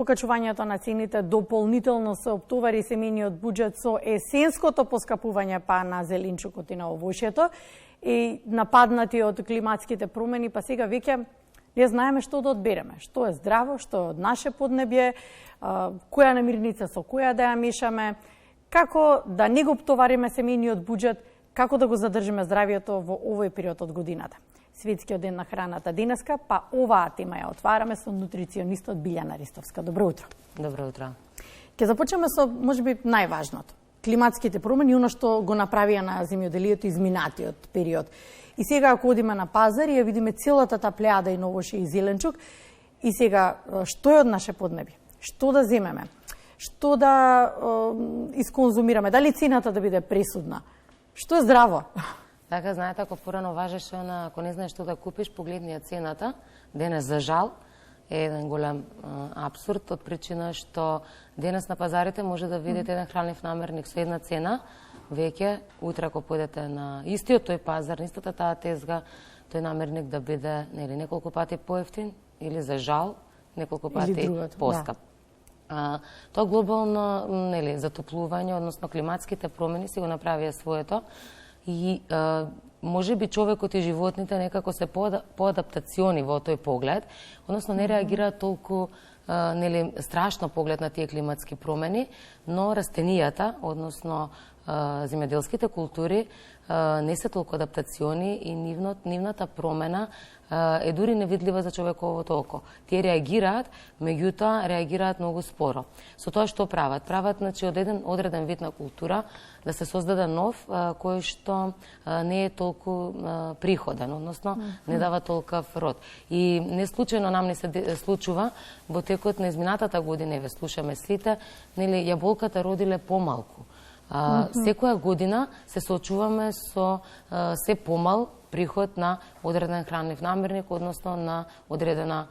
Покачувањето на цените дополнително се оптовари семејниот буџет со есенското поскапување па на зеленчукот и на овошјето и нападнати од климатските промени, па сега веќе не знаеме што да одбереме, што е здраво, што е од наше поднебје, која намирница со која да ја мешаме, како да не го оптовариме семејниот буџет, како да го задржиме здравието во овој период од годината. Светскиот ден на храната денеска, па оваа тема ја отвараме со нутриционистот Билјана Ристовска. Добро утро. Добро утро. Ќе започнеме со можеби најважното. Климатските промени, оно што го направија на земјоделието изминатиот период. И сега ако одиме на пазар и ја видиме целата та плејада и овоше и зеленчук, и сега што е од наше поднебје? Што да земеме? Што да исконзумираме? Дали цената да биде пресудна? Што е здраво? Така, знаете, ако порано важеше ако не знаеш што да купиш, погледни ја цената. Денес, за жал, е еден голем абсурд од причина што денес на пазарите може да видите еден хранлив намерник со една цена, веќе утре ако појдете на истиот тој пазар, на истата таа тезга, тој намерник да биде неколку пати поевтин или за жал неколку пати поскап. Да. Тоа глобално затоплување, односно климатските промени си го направија своето и може би човекот и животните некако се поадаптациони во тој поглед, односно не реагираат толку страшно поглед на тие климатски промени, но растенијата, односно земјоделските култури не се толку адаптациони и нивната промена е дури невидлива за човековото око. Тие реагираат, меѓутоа реагираат многу споро. Со тоа што прават? Прават од еден одреден вид на култура да се создаде нов кој што не е толку приходен, односно не дава толков род. И не случајно нам не се случува во текот на изминатата година, ве слушаме сите, јаболката родиле помалку. Секоја година се соочуваме со се помал приход на одреден хранлив намерник, односно на одредена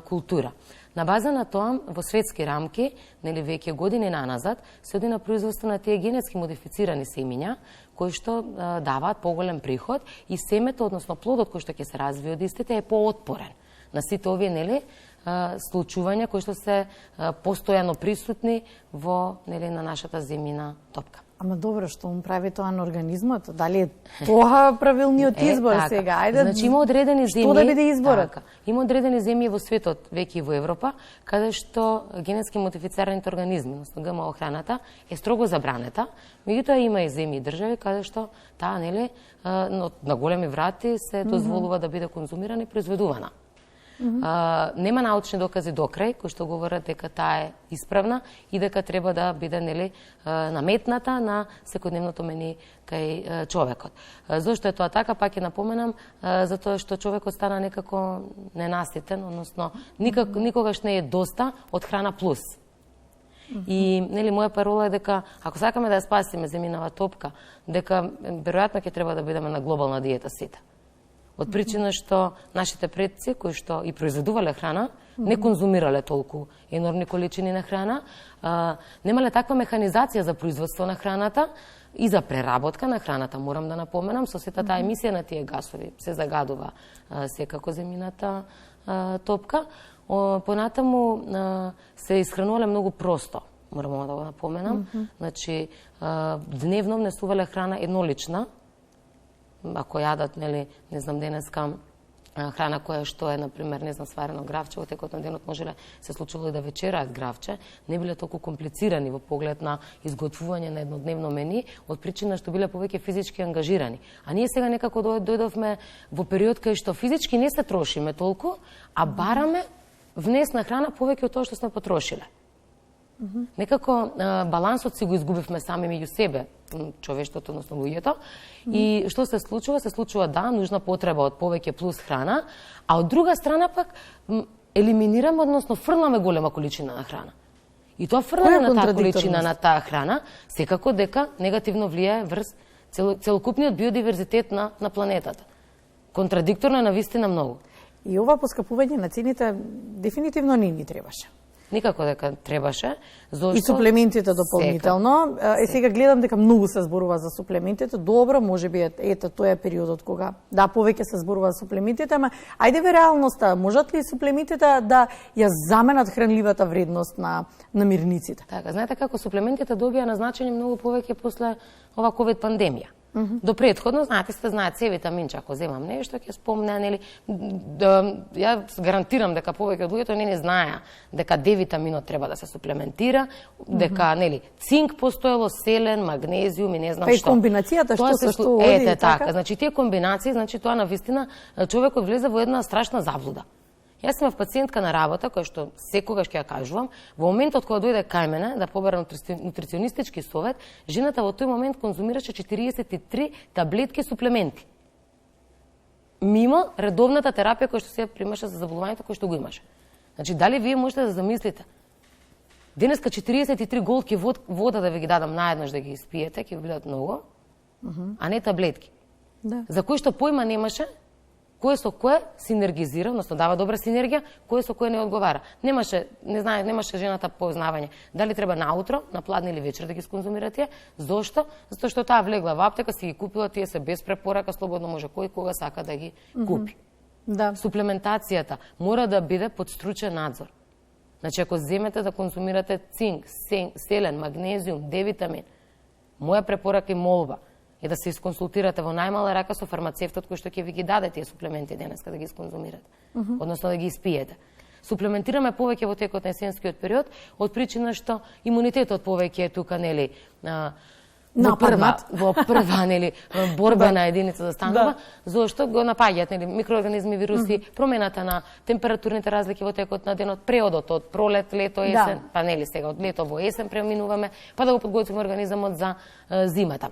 култура. На база на тоа, во светски рамки, веќе години наназад, се оди на производство на тие генетски модифицирани семиња, кои што даваат поголем приход и семето, односно плодот кој што ќе се развие од истите, е поотпорен на сите овие случувања кои што се постојано присутни во на нашата земјина топка. Ама добро, што му прави тоа на организмот? Дали е тоа правилниот избор сега? Ајде, значи има одредени земји. Што да биде изборот? Има одредени земји во светот, веќе и во Европа, каде што генетски модифицираните организми, односно ГМО храната, е строго забранета. Меѓутоа има и земји и држави каде што таа на големи врати се дозволува да биде конзумирана и произведувана. Нема научни докази до крај кои што говорат дека таа е исправна и дека треба да биде наметната на секојдневното мени кај човекот. Зошто е тоа така, пак ќе напоменам, затоа што човекот стана некако ненаситен, односно никогаш не е доста од храна плюс. И моја парола е дека ако сакаме да ја спасиме земјинава топка, дека веројатно ќе треба да бидеме на глобална диета сите. Од причина што нашите предци, кои што и произведувале храна, не конзумирале толку енормни количини на храна, немале таква механизација за производство на храната и за преработка на храната, морам да напоменам, со сета таа емисија на тие гасови се загадува секако земјината топка. Понатаму се исхранувале многу просто, морам да го напоменам. Значи, дневно внесувале храна еднолична, ако јадат, не знам, денеска храна која што е, например, не знам, сварено гравче, во текот на денот можеле се случило и да вечераат гравче, не биле толку комплицирани во поглед на изготвување на еднодневно мени, од причина што биле повеќе физички ангажирани. А ние сега некако дојдовме во период кај што физички не се трошиме толку, а бараме внес на храна повеќе од тоа што сме потрошиле. Некако балансот си го изгубивме сами меѓу себе, човештвото, односно луѓето. И што се случува? Се случува нужна потреба од повеќе плюс храна, а од друга страна пак елиминираме, односно фрламе голема количина на храна. И тоа фрлање на таа количина на таа храна секако дека негативно влијае врз целокупниот биодиверзитет на планетата. Контрадикторно е навистина многу. И ова поскапување на цените дефинитивно не ни требаше. Никако дека требаше. Зошто? И суплементите дополнително. Сега гледам дека многу се зборува за суплементите. Добро, можеби ето тоа е периодот кога повеќе се зборува за суплементите, ама ајде ве реалноста, можат ли суплементите да ја заменат хранливата вредност на мирниците? Така, знаете како суплементите добија назначени многу повеќе после ова ковид пандемија. До предходно, знаете, знаат се витаминче, ако земам нешто, ќе спомнеа, нели, ја гарантирам дека повеќе од луѓето не знаеа дека D витаминот треба да се суплементира, дека, нели, цинк постоело, селен, магнезиум и не знам што. Па и комбинацијата што оди ете, така. Значи, тие комбинации, значи, тоа навистина човекот влезе во една страшна заблуда. Јас имав пациентка на работа, која што секогаш ќе ја кажувам, во моментот кога дојде кај мене да побара нутриционистички совет, жената во тој момент конзумираше 43 таблетки суплементи. Мимо редовната терапија која што се примаше за заболувањето кој што го имаше. Значи, дали вие можете да замислите? Денеска 43 голки вода да ви ги дадам наеднаш да ги испиете, ќе ви бидат многу, а не таблетки. Да. За кој што појма немаше, кој со кој синергизира, односно дава добра синергија, кој со кој не одговара. Немаше жената познавање дали треба наутро, на пладне или вечер да ги сконзумира тие. Зошто? Затоа што таа влегла во аптека, си ги купила, тие се без препорака, слободно може кој кога сака да ги купи. Да. Суплементацијата мора да биде под стручен надзор. Значи, ако земете да конзумирате цинк, селен, магнезиум, D витамин, моја препорака и молба е да се исконсултирате во најмала рака со фармацевтот кој што ќе ви ги даде тие суплементи денеска да ги сконзумирате, односно да ги испиете. Суплементираме повеќе во текот на есенскиот период од причина што имунитетот повеќе е тука, нели, во прва нели борбена единица да станува, зошто го напаѓаат, нели, микроорганизми, вируси, промената на температурните разлики во текот на денот, преодот од пролет, лето, есен, па нели сега од лето во есен преминуваме, па да го подготвиме организамот за зимата.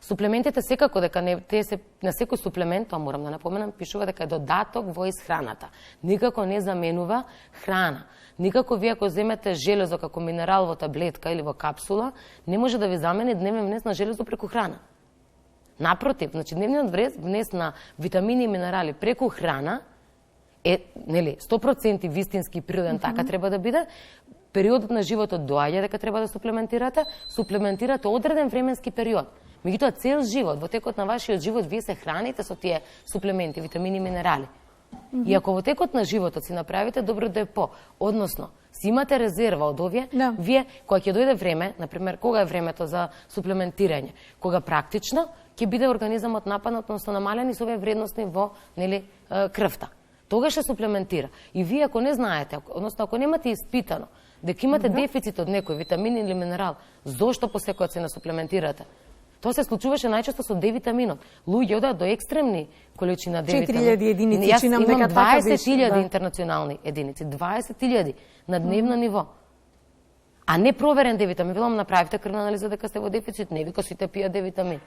Суплементите секако дека те се на секој суплемент, тоа морам да напоменам, пишува дека е додаток во исхраната. Никако не заменува храна. Никако вие ако земете железо како минерал во таблетка или во капсула, не може да ви замени дневен внес на железо преку храна. Напротив, значи дневниот внес на витамини и минерали преку храна е, нели, 100% вистински природен, така треба да биде. Периодот на животот доаѓа дека треба да суплементирате одреден временски период. Меѓутоа цел живот, во текот на вашиот живот вие се храните со тие суплементи, витамини и минерали. И ако во текот на животот си направите добро депо, односно си имате резерва од овие, вие кога ќе дојде време, например, кога е времето за суплементирање, кога практично ќе биде организамот нападнат, односно намалени со овие вредности во, нели, крвта. Тогаш се суплементира. И вие ако не знаете, односно ако немате испитано дека имате дефицит од некој витамин или минерал, зошто по секоја цена суплементирате? Тоа се случуваше најчесто со D витаминот. Луѓе одат до екстремни количина D витамин. 4000 единици, чинам дека така беше. 20.000 интернационални единици, 20.000 на дневно ниво. А не проверен D витамин. Велам, направите крвна анализа дека сте во дефицит, не вика сите пијат D витамин.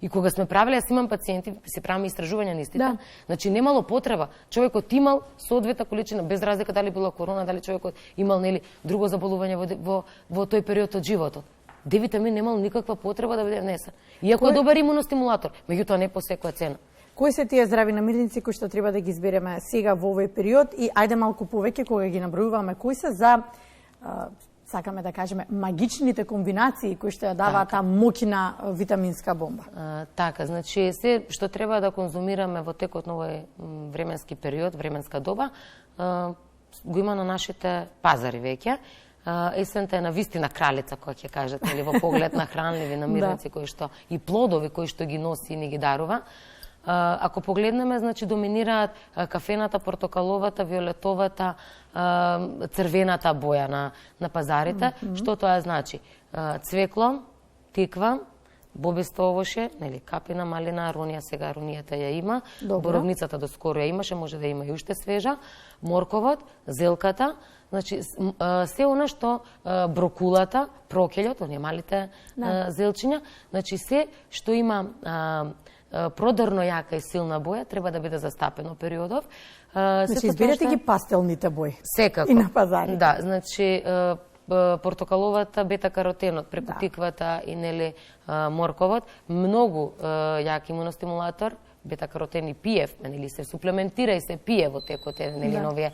И кога сме правиле, јас имам пациенти, се правиме истражувања на истите, значи немало потреба. Човекот имал соодветна количина, без разлика дали било корона, дали човекот имал, нели, друго заболување во тој период од животот. D витамин немал никаква потреба да биде внесен. Иако е добар имуностимулатор, меѓутоа не по секоја цена. Кои се тие здрави намирници кои што треба да ги избереме сега во овој период и ајде малку повеќе кога ги набројуваме, кои се за сакаме да кажеме магичните комбинации кои што ја дава таа моќна витаминска бомба? Така, значи се што треба да конзумираме во текот на овој временски период, временска доба, го има на нашите пазари веќе. Есента е на вистина кралица, која ќе кажат, или во поглед на хранливи намирници кои што и плодови кои што ги носи и ни ги дарува. Ако погледнеме, значи доминираат кафената, портокаловата, виолетовата, црвената боја на пазарите. Што тоа значи? Цвекло, тиква, бобесто овоше, нели, капина, малина, ронија, сега ронијата ја има, боровницата доскоро ја имаше, може да има и уште свежа, морковот, зелката, значи се она што брокулата, прокелјот, оние малите зелчиња, значи се што има продорно јака и силна боја треба да биде застапено периодов. Значи изберете ги пастелните бои. Секако. И на пазарите. Да, значи портокаловата, бета-каротенот, преку тиквата и, нели, морковот, многу јак имуностимулатор, бета-каротен и пиевме, нели се суплементира и се пие во текот нели на овие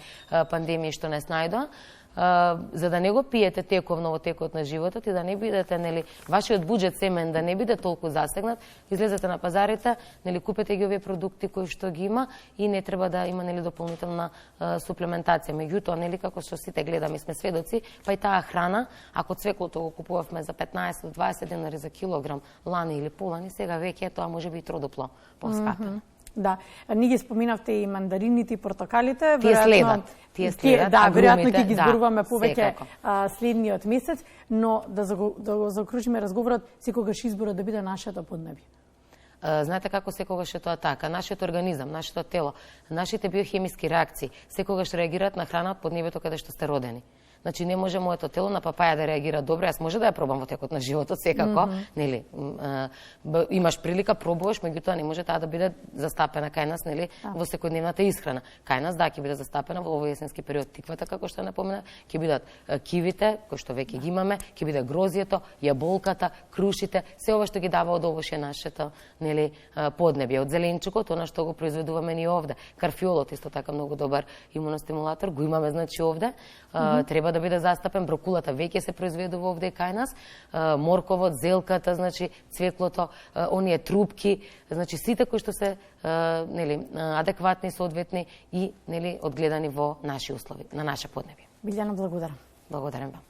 пандемии што не снајдоа. За да не го пиете тековно во текот на животот и да не бидете, нели, вашиот буџет семен да не биде толку засегнат, излезете на пазарите, нели, купете ги овие продукти кои што ги има и не треба да има, нели, дополнителна суплементација. Меѓутоа, нели, како што сите гледаме, сме сведоци, па и таа храна, ако цвеклото го купувавме за 15 до 20 денари за килограм лани или полани, сега веќе тоа може би и тroduplo поскапено. Да, ние ги споминавте и мандарините и портокалите, Тие следат, да, веројатно ќе ги зборуваме повеќе следниот месец, но да го заокружиме разговорот, секогаш изборот да биде нашето поднебје. Знаете како секогаш е тоа така, нашиот организам, нашето тело, нашите биохемиски реакции секогаш реагираат на храна од поднебјето каде што сте родени. Значи не може моето тело на папаја да реагира добро, јас може да ја пробам во текот на животот секако, нели? Имаш прилика, пробуваш, меѓутоа не може таа да биде застапена кај нас, нели, во секојдневната исхрана. Кај нас да ќе биде застапена во овој есенски период тиквата, како што напомена, ќе бидат кивите, кои што веќе ги имаме, ќе биде грозјето, јаболката, крушите, се ова што ги дава од овоше нашето, нели, поднебје, од зеленчукот, она што го произведуваме ни овде. Карфиолот исто така многу добар имуностимулатор, го имаме значи овде. Треба да биде застапен, брокулата веќе се произведува овде кај нас, морковот, зелката, значи цветлото, оние трупки, значи сите кои што се нели адекватни, соодветни и нели одгледани во наши услови, на наше поднебје. Билјана, благодарам. Благодарам вам.